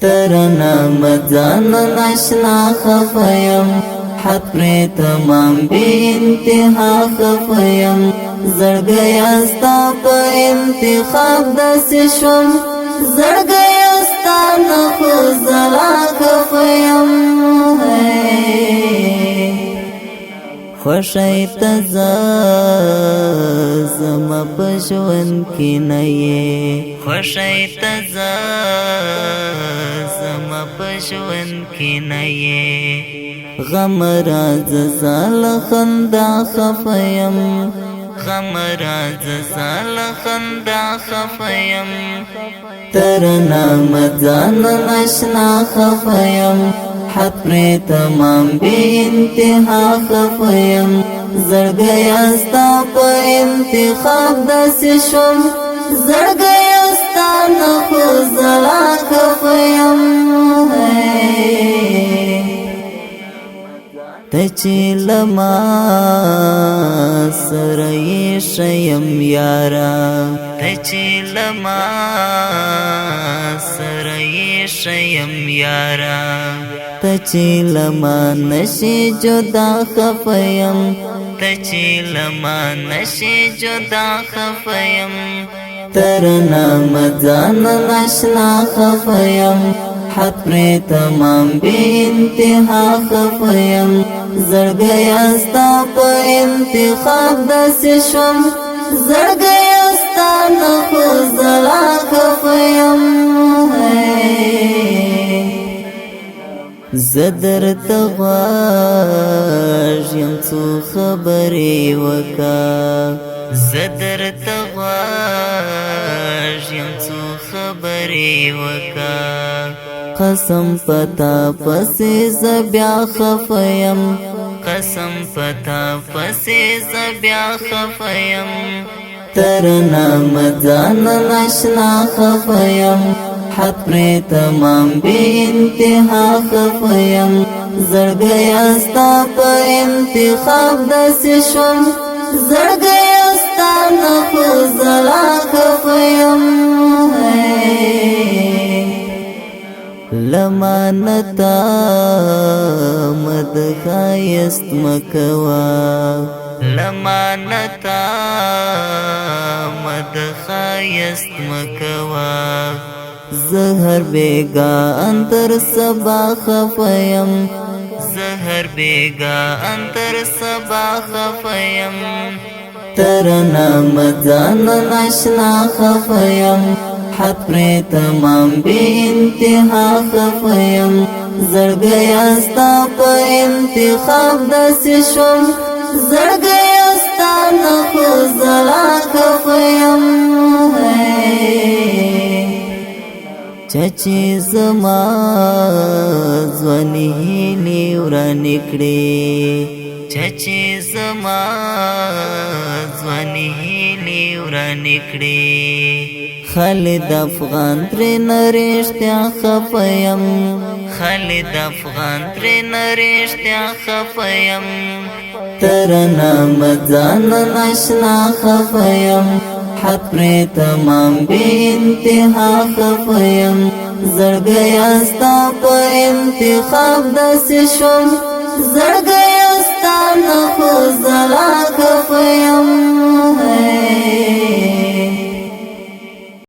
ترنا مزان ناشنا خفیم حد پر تمام بی انتہا خفیم زړګیا ستا په انتخاب داسې شوم زړګیا ستا نه خو زلا خفیم خوشی تزا زما په ژوند کې نه یې خوشی تزا زما په ژوند کې نه یې غم راز زال خندا خفیم غم راز زال خندا خفیم ترنا مزان ناشنا خفیم حد پر تمام بی انتہا خفیم زړګیا ستا په انتخاب داسې شوم زړګیا ستا نه خو زلا خفیم ته چې لما سره یې شیم یارا ته چې لما سره یې شیم یارا ته چې لما نشي جدا خفیم ته چې لما نشي جدا خفیم ترنا مزان ناشنا خفیم حد پر تمام بی انتہا خفیم زړګیا ستا په انتخاب داسې شوم زړګیا ستا نه خو زلا خفیم زدر تغواش یم څو خبرې وکا زدر تغواش یم څو خبرې وکا قسم پتا پسې زبیا خفیم قسم پتا پسې زبیا خفیم ترنا مزان ناشنا خفیم حد پر تمام بی انتہا خفیم زړګیا ستا په انتخاب داسې شوم زړګیا ستا نه خو زلا خفیم لمانتا مدخایست مکوا لمانتا مدخایست مکوا زهر بیگا انتر سبا خفیم زهر بیگا انتر سبا خفیم ترنا مزان ناشنا خفیم حد پر تمام بی انتہا خفیم زړګیا ستا په انتخاب داسې شوم زړګیا ستا نه خو زلا خفیم چچې زما ځواني هیلې ورانې کړې چچې زما ځواني هیلې ورانې کړې خالد افغان تر نرشتیا خفیم خالد افغان تر نرشتیا خفیم ترنا مزان ناشنا خفیم حد پر تمام بی انتہا خفیم زړګیا ستا په انتخاب داسې شوم زړګیا ستا نه خو زلا خفیم